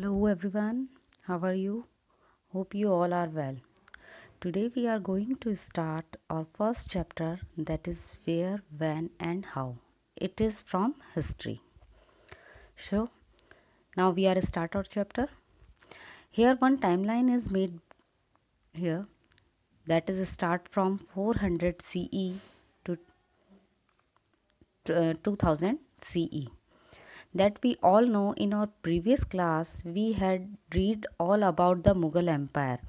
Hello everyone, how are you? Hope you all are well. Today we are going to start our first chapter, that is where, when and how. It is from history. So now we are start our chapter. Here one timeline is made here, that is start from 400 CE to 2000 CE. That we all know. In our previous class we had read all about the Mughal Empire,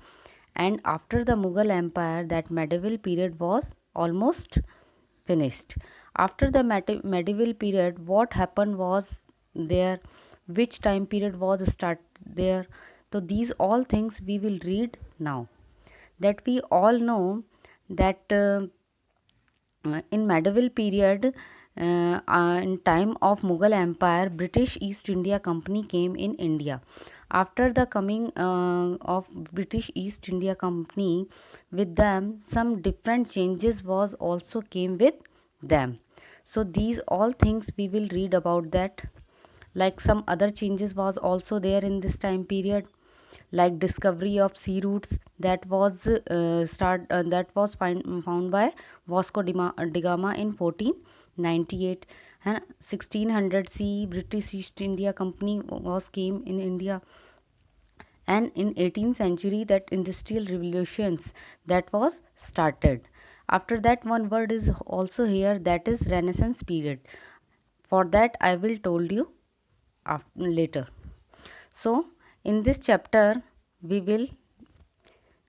and after the Mughal Empire that medieval period was almost finished. After the medieval period, what happened was there, which time period was start there. So these all things we will read now. That we all know that in medieval period, in time of Mughal Empire, British East India Company came in India. After the coming of British East India Company, with them some different changes was also came with them. So these all things we will read about that. Like some other changes was also there in this time period, like discovery of sea routes that was found by Vasco da Gama in 1498, and 1600 CE British East India Company was came in India, and in 18th century that industrial revolutions that was started. After that, one word is also here, that is Renaissance period. For that I will told you later. So in this chapter we will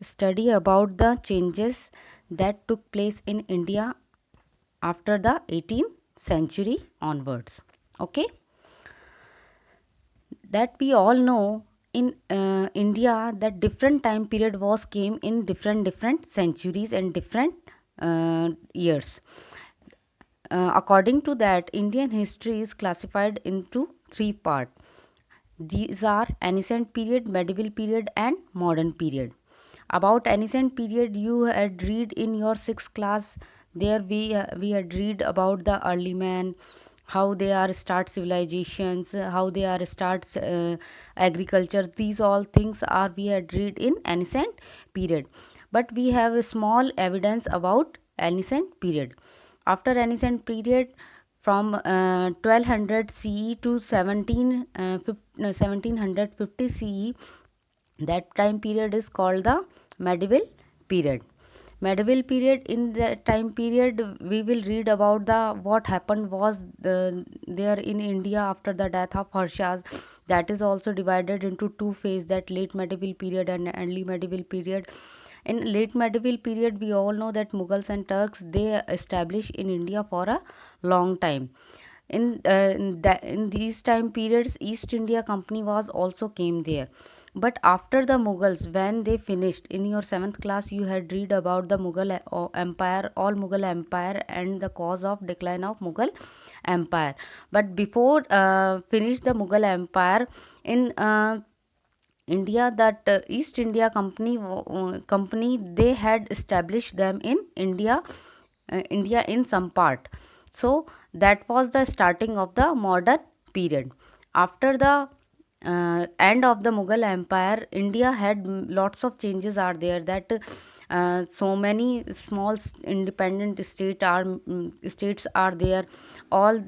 study about the changes that took place in India after the 18th century onwards. Okay, that we all know in India that different time period was came in different centuries and different years. According to that, Indian history is classified into three parts. These are ancient period, medieval period and modern period. About ancient period you had read in your 6th class. There we had read about the early man, how they are start civilizations, how they are starts agriculture. These all things are we had read in ancient period. But we have a small evidence about ancient period. After ancient period, from 1200 CE to 1750 CE, that time period is called the medieval period. Medieval period, in that time period we will read about the what happened was there in India after the death of Harshas. That is also divided into two phases, that late medieval period and early medieval period. In late medieval period we all know that Mughals and Turks, they established in India for a long time. In these time periods East India Company was also came there. But after the Mughals, when they finished, in your 7th class you had read about the Mughal empire, all Mughal empire and the cause of decline of Mughal empire. But before finish the Mughal empire in India, that East India Company, they had established them in India in some part. So that was the starting of the modern period. After the end of the Mughal Empire, India had lots of changes are there, that so many small independent states are there. All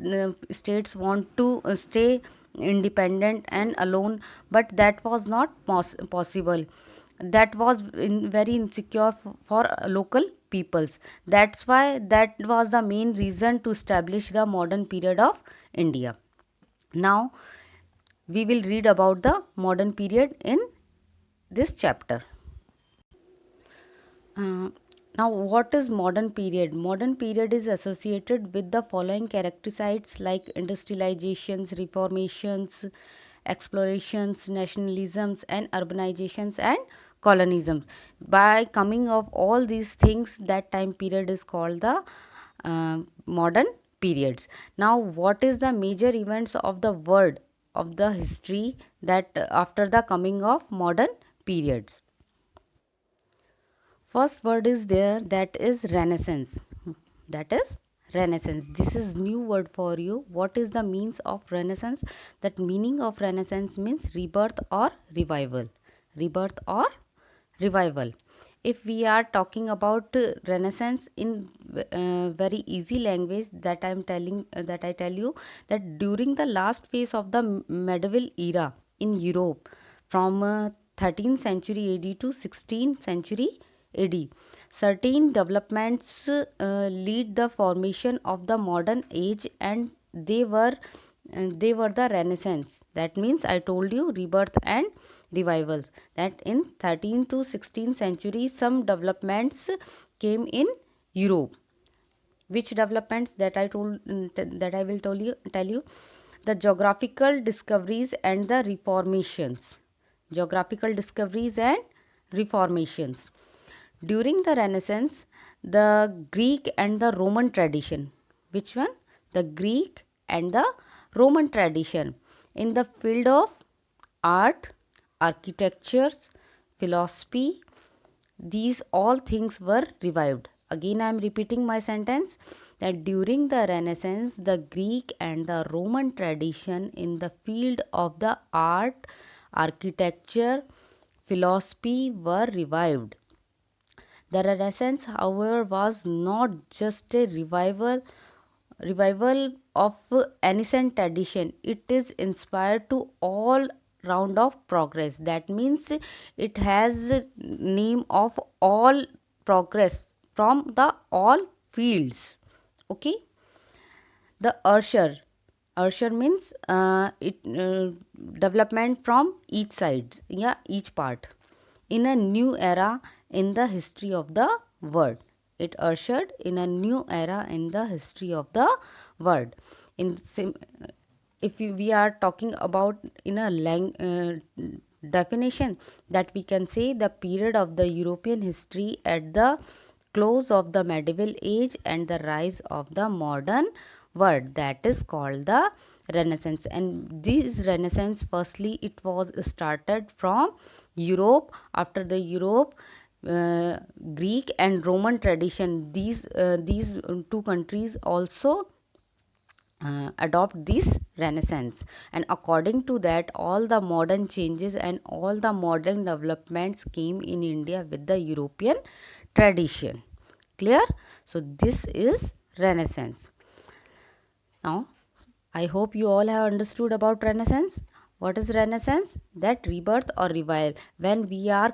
states want to stay independent and alone, but that was not possible. That was very insecure for local peoples. That's why that was the main reason to establish the modern period of India. Now we will read about the modern period in this chapter. Uh, Now, what is modern period? Modern period is associated with the following characteristics like industrializations, reformations, explorations, nationalisms, and urbanizations and colonialisms. By coming of all these things, that time period is called the modern periods. Now, what is the major events of the world of the history that after the coming of modern periods? First word is there, that is Renaissance. That is Renaissance. This is new word for you. What is the means of Renaissance? That meaning of Renaissance means rebirth or revival. Rebirth or revival. If we are talking about Renaissance in very easy language, that I tell you that during the last phase of the medieval era in Europe, from 13th century AD to 16th century AD, certain developments lead the formation of the modern age, and they were the Renaissance. That means I told you rebirth and revivals, that in 13th to 16th century some developments came in Europe. Which developments that I told that I will tell you the geographical discoveries and the reformations. Geographical discoveries and reformations. During the Renaissance, the Greek and the Roman tradition. Which one? The Greek and the Roman tradition in the field of art, architecture, philosophy, these all things were revived. Again, I am repeating my sentence that during the Renaissance, the Greek and the Roman tradition in the field of the art, architecture, philosophy were revived. The Renaissance, however, was not just a revival of ancient tradition. It is inspired to all round of progress. That means it has name of all progress from the all fields. Okay. The Usher means it development from each side, yeah, each part in a new era in the history of the world. It ushered in a new era in the history of the world. In if we are talking about in a definition, that we can say the period of the European history at the close of the medieval age and the rise of the modern world, that is called the Renaissance. And this Renaissance, firstly it was started from Europe. After the Europe, uh, Greek and Roman tradition, these two countries also adopt this Renaissance, and according to that all the modern changes and all the modern developments came in India with the European tradition. Clear? So this is Renaissance. Now I hope you all have understood about Renaissance. What is Renaissance? That rebirth or revival. When we are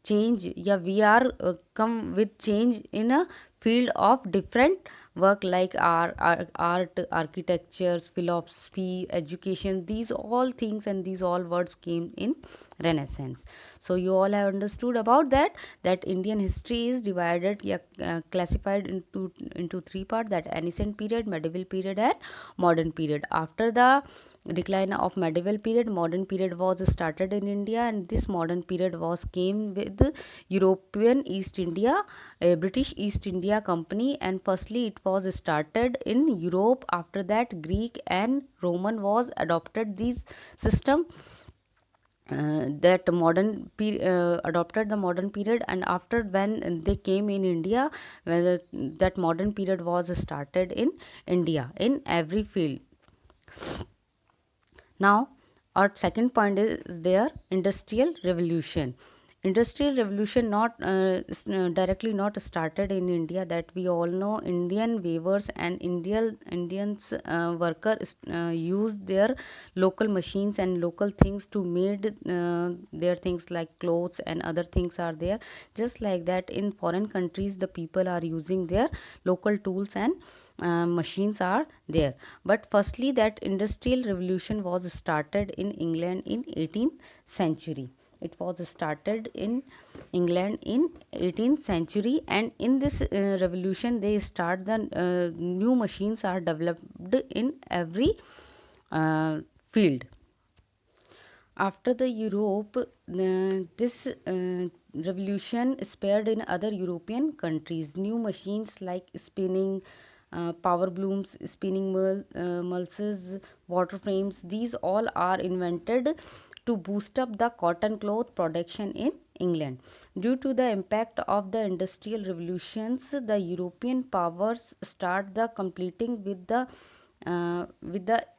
change, yeah, we are come with change in a field of different work like art, architecture, philosophy, education. These all things and these all words came in Renaissance. So you all have understood about that. That Indian history is divided, yeah, classified into three parts. That ancient period, medieval period, and modern period. After the decline of medieval period, modern period was started in India, and this modern period was came with European East India, British East India Company, and firstly it was started in Europe. After that Greek and Roman was adopted this system, that adopted the modern period, and after when they came in India, that modern period was started in India in every field. Now our second point is their industrial revolution. Industrial revolution not directly not started in India. That we all know, Indian weavers and Indians workers use their local machines and local things to made their things like clothes and other things are there. Just like that in foreign countries the people are using their local tools and machines are there. But firstly that industrial revolution was started in England in 18th century. It was started in England in 18th century, and in this revolution they start the new machines are developed in every field. After the Europe, this revolution spread in other European countries. New machines like spinning, power blooms, spinning mulses, water frames, these all are invented to boost up the cotton cloth production in England. Due to the impact of the industrial revolutions, the European powers start the competing with the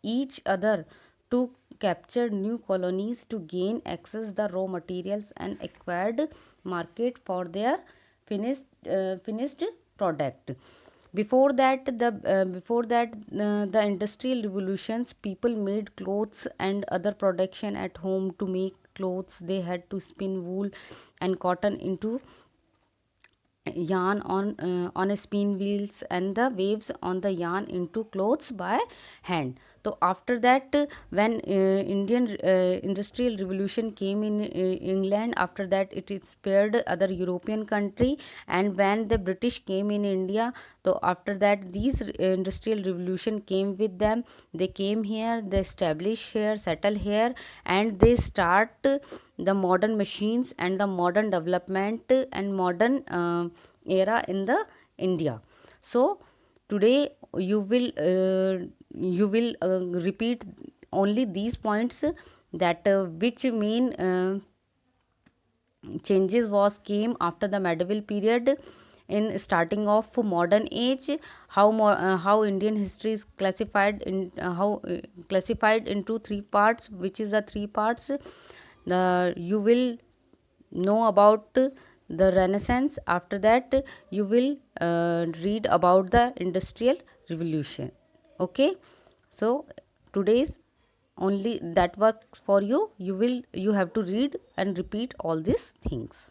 each other to capture new colonies to gain access the raw materials and acquired market for their finished product. Before that the industrial revolutions, people made clothes and other production at home. To make clothes they had to spin wool and cotton into yarn on a spin wheels, and the waves on the yarn into clothes by hand. So after that, when Indian industrial revolution came in England, after that it is spared other European country. And when the British came in India, so after that these industrial revolution came with them. They came here, they established here, settle here, and they start the modern machines and the modern development and modern era in the India. So today you will repeat only these points, that which main changes was came after the medieval period in starting of modern age. How Indian history is classified in classified into three parts, which is the three parts. The You will know about the Renaissance. After that you will read about the industrial revolution. Okay, so today's only that works for you. You have to read and repeat all these things.